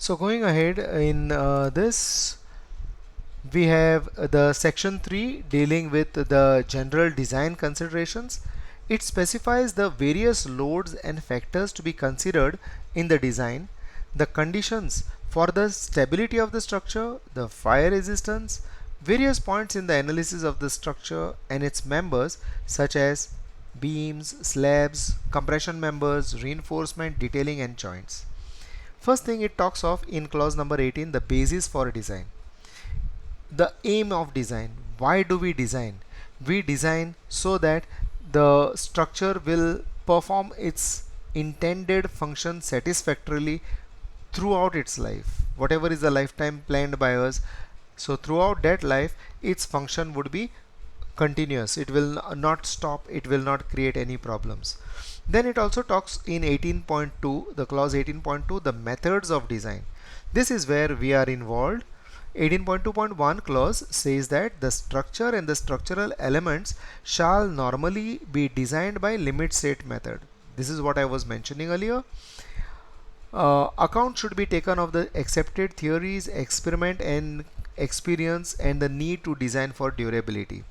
So going ahead in this, we have the section 3 dealing with the general design considerations. It specifies the various loads and factors to be considered in the design, the conditions for the stability of the structure, the fire resistance, various points in the analysis of the structure and its members such as beams, slabs, compression members, reinforcement, detailing and joints. First thing it talks of in clause number 18, the basis for design. The aim of design. Why do we design? We design so that the structure will perform its intended function satisfactorily throughout its life, whatever is the lifetime planned by us. So throughout that life its function would be continuous, it will not stop, it will not create any problems. Then it also talks in 18.2, the clause 18.2, the methods of design. This is where we are involved. 18.2.1 clause says that the structure and the structural elements shall normally be designed by limit state method. This is what I was mentioning earlier. Account should be taken of the accepted theories, experiment and experience and the need to design for durability.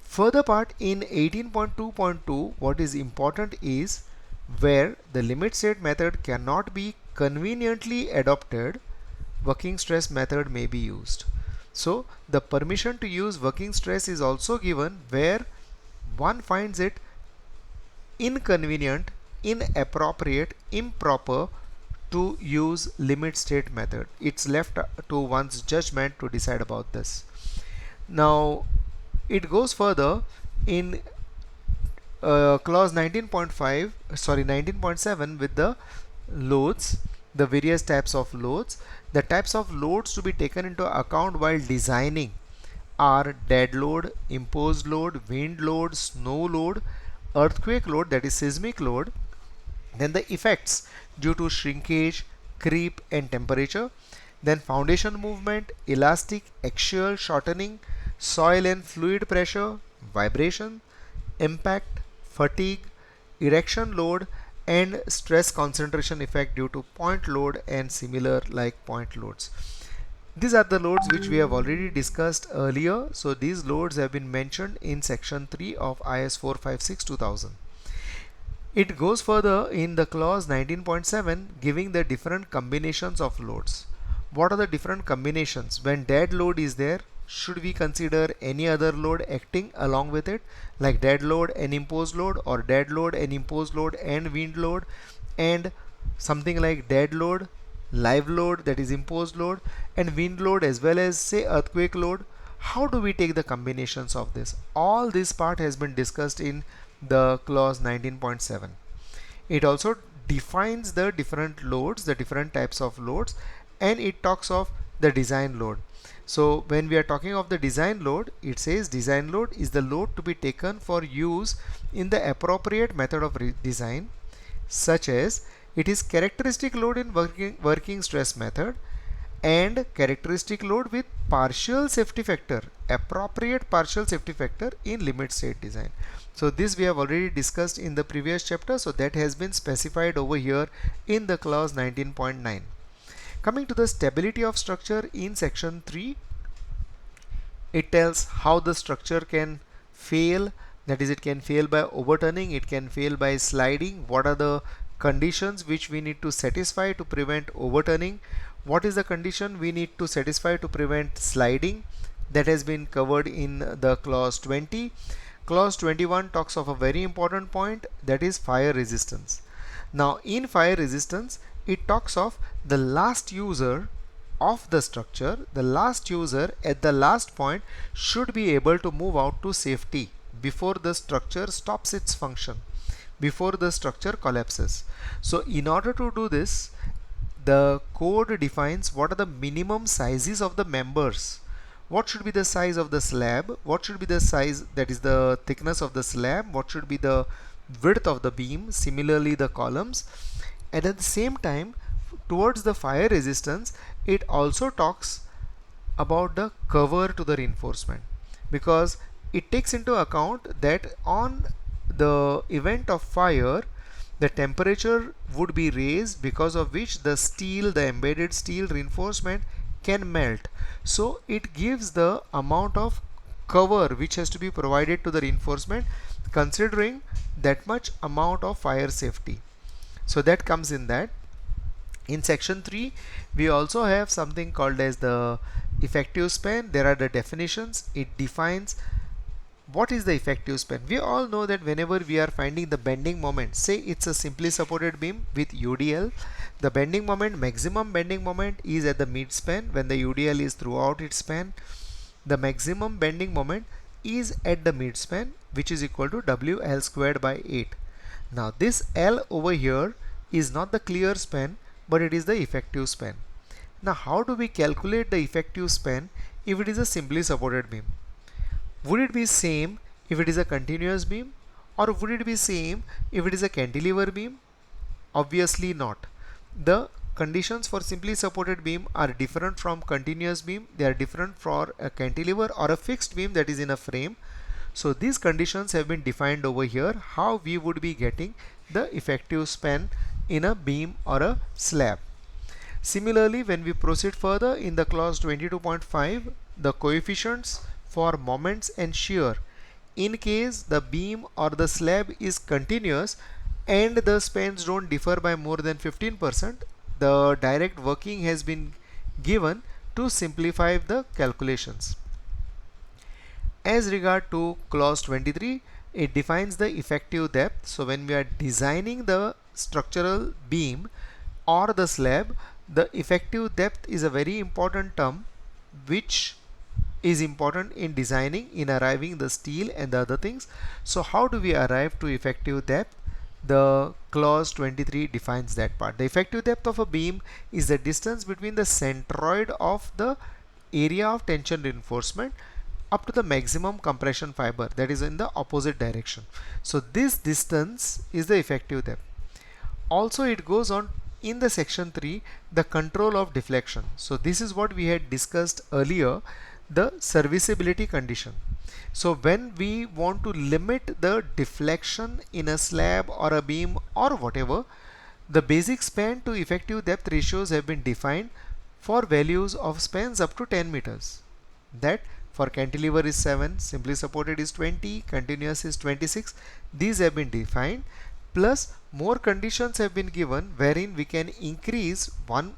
Further part in 18.2.2, what is important is where the limit state method cannot be conveniently adopted, working stress method may be used. So the permission to use working stress is also given where one finds it inconvenient, inappropriate, improper to use limit state method. It's left to one's judgment to decide about this. Now it goes further in clause 19.7 with the loads, the various types of loads. The types of loads to be taken into account while designing are dead load, imposed load, wind load, snow load, earthquake load, that is seismic load, then the effects due to shrinkage, creep and temperature, then foundation movement, elastic, axial shortening, soil and fluid pressure, vibration, impact, fatigue, erection load and stress concentration effect due to point load and similar like point loads. These are the loads which we have already discussed earlier. So these loads have been mentioned in section 3 of IS 456-2000. It goes further in the clause 19.7 giving the different combinations of loads. What are the different combinations? When dead load is there, should we consider any other load acting along with it, like dead load and imposed load, or dead load and imposed load and wind load, and something like dead load, live load, that is imposed load, and wind load as well as say earthquake load? How do we take the combinations of this? All this part has been discussed in the clause 19.7. It also defines the different loads, the different types of loads, and it talks of the design load. So when we are talking of the design load, it says design load is the load to be taken for use in the appropriate method of design, such as it is characteristic load in working stress method and characteristic load with partial safety factor, appropriate partial safety factor in limit state design. So this we have already discussed in the previous chapter, so that has been specified over here in the clause 19.9. Coming to the stability of structure in section 3, it tells how the structure can fail, that is it can fail by overturning, it can fail by sliding, what are the conditions which we need to satisfy to prevent overturning, what is the condition we need to satisfy to prevent sliding, that has been covered in the clause 20. Clause 21 talks of a very important point, that is fire resistance. Now in fire resistance it talks of the last user of the structure, the last user at the last point should be able to move out to safety before the structure stops its function, before the structure collapses. So in order to do this, the code defines what are the minimum sizes of the members. What should be the size of the slab, what should be the size, that is the thickness of the slab, what should be the width of the beam, similarly the columns. And at the same time, towards the fire resistance, it also talks about the cover to the reinforcement, because it takes into account that on the event of fire the temperature would be raised, because of which the steel, the embedded steel reinforcement can melt. So it gives the amount of cover which has to be provided to the reinforcement, considering that much amount of fire safety. So that comes in that. In section 3 we also have something called as the effective span. There are the definitions. It defines what is the effective span. We all know that whenever we are finding the bending moment, say it's a simply supported beam with UDL, the bending moment, maximum bending moment, is at the mid span when the UDL is throughout its span. The maximum bending moment is at the mid span, which is equal to WL squared by 8. Now this L over here is not the clear span, but it is the effective span. Now how do we calculate the effective span if it is a simply supported beam? Would it be same if it is a continuous beam, or would it be same if it is a cantilever beam? Obviously not. The conditions for simply supported beam are different from continuous beam. They are different for a cantilever or a fixed beam that is in a frame. So these conditions have been defined over here, how we would be getting the effective span in a beam or a slab. Similarly, when we proceed further in the clause 22.5, the coefficients for moments and shear, in case the beam or the slab is continuous and the spans don't differ by more than 15%, the direct working has been given to simplify the calculations. As regard to clause 23, it defines the effective depth. So when we are designing the structural beam or the slab, the effective depth is a very important term which is important in designing, in arriving the steel and the other things. So how do we arrive to effective depth? The clause 23 defines that part. The effective depth of a beam is the distance between the centroid of the area of tension reinforcement up to the maximum compression fiber, that is in the opposite direction. So this distance is the effective depth. Also it goes on in the section 3, the control of deflection. So this is what we had discussed earlier, the serviceability condition. So when we want to limit the deflection in a slab or a beam or whatever, the basic span to effective depth ratios have been defined for values of spans up to 10 meters. That for cantilever is 7, simply supported is 20, continuous is 26. These have been defined, plus more conditions have been given wherein we can increase one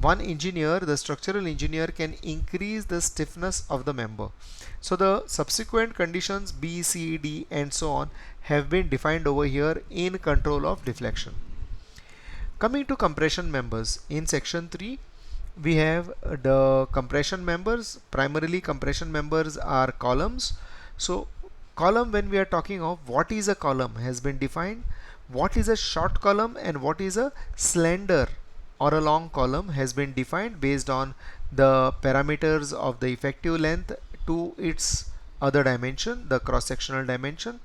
engineer, the structural engineer, can increase the stiffness of the member. So the subsequent conditions B, C, D and so on have been defined over here in control of deflection. Coming to compression members, in section 3 we have the compression members. Primarily compression members are columns. So column, when we are talking of what is a column, has been defined. What is a short column and what is a slender or a long column has been defined based on the parameters of the effective length to its other dimension, the cross-sectional dimension.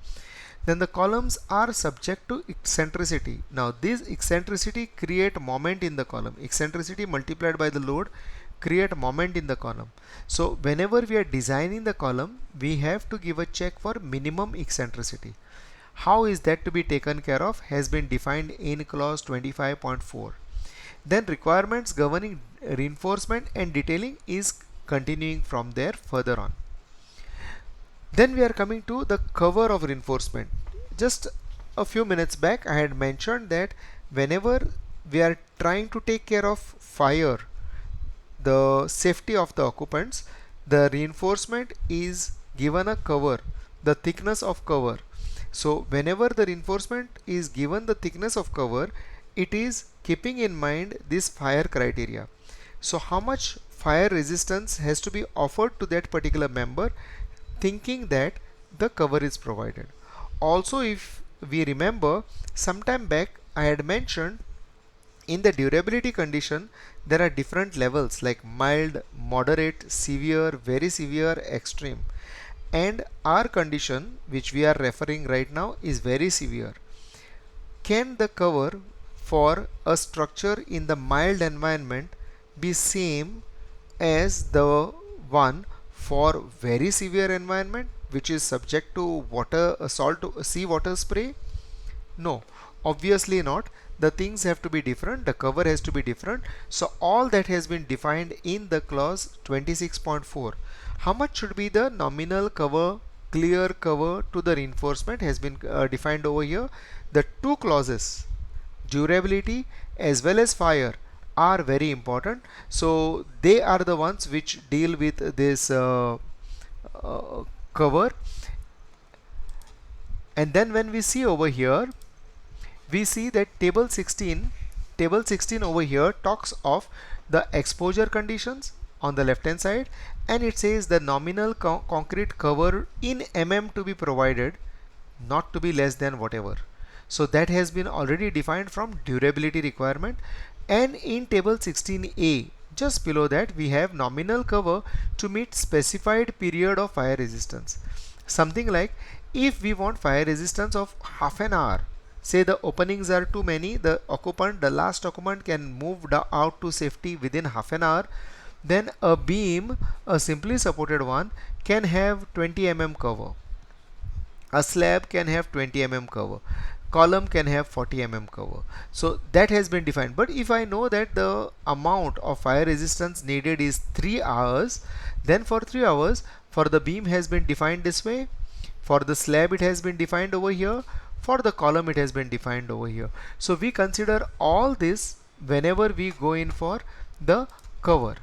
Then the columns are subject to eccentricity. Now this eccentricity create moment in the column. Eccentricity multiplied by the load create moment in the column. So whenever we are designing the column, we have to give a check for minimum eccentricity. How is that to be taken care of has been defined in clause 25.4. Then requirements governing reinforcement and detailing is continuing from there further on. Then we are coming to the cover of reinforcement. Just a few minutes back I had mentioned that whenever we are trying to take care of fire, the safety of the occupants, the reinforcement is given a cover, the thickness of cover. So whenever the reinforcement is given the thickness of cover, it is keeping in mind this fire criteria. So how much fire resistance has to be offered to that particular member, thinking that the cover is provided. Also, if we remember, sometime back I had mentioned in the durability condition there are different levels like mild, moderate, severe, very severe, extreme, and our condition which we are referring right now is very severe. Can the cover for a structure in the mild environment be same as the one for very severe environment which is subject to water, salt, sea water spray? No, obviously not. The things have to be different, the cover has to be different. So all that has been defined in the clause 26.4. How much should be the nominal cover, clear cover to the reinforcement has been defined over here. The two clauses, durability as well as fire, are very important. So they are the ones which deal with this cover. And then when we see over here, we see that table 16 over here talks of the exposure conditions on the left hand side, and it says the nominal concrete cover in mm to be provided, not to be less than whatever. So that has been already defined from durability requirement. And in table 16a, just below that, we have nominal cover to meet specified period of fire resistance. Something like, if we want fire resistance of half an hour, say the openings are too many, the last occupant can move out to safety within half an hour, then a beam, a simply supported one, can have 20 mm cover. A slab can have 20 mm cover, column can have 40 mm cover. So that has been defined. But if I know that the amount of fire resistance needed is 3 hours, then for 3 hours, for the beam has been defined this way, for the slab it has been defined over here, for the column it has been defined over here. So we consider all this whenever we go in for the cover.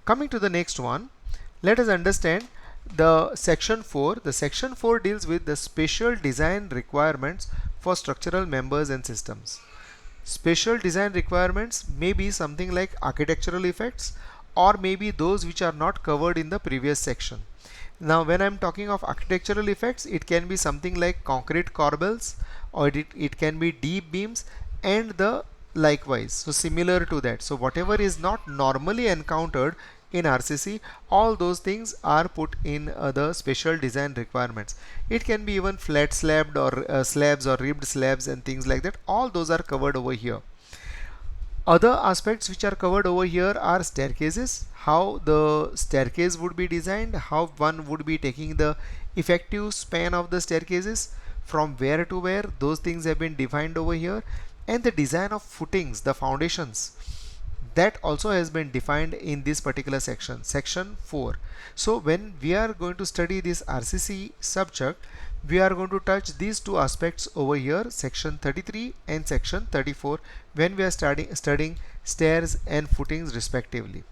Coming to the next one, let us understand the section 4. The section 4 deals with the special design requirements for structural members and systems. Special design requirements may be something like architectural effects, or maybe those which are not covered in the previous section. Now when I'm talking of architectural effects, it can be something like concrete corbels, or it can be deep beams, and the likewise. So similar to that, so whatever is not normally encountered in RCC, all those things are put in the special design requirements. It can be even flat slabbed or slabs or ribbed slabs and things like that. All those are covered over here. Other aspects which are covered over here are staircases, how the staircase would be designed, how one would be taking the effective span of the staircases, from where to where, those things have been defined over here. And the design of footings, the foundations, that also has been defined in this particular section, section 4. So when we are going to study this RCC subject, we are going to touch these two aspects over here, section 33 and section 34, when we are studying stairs and footings respectively.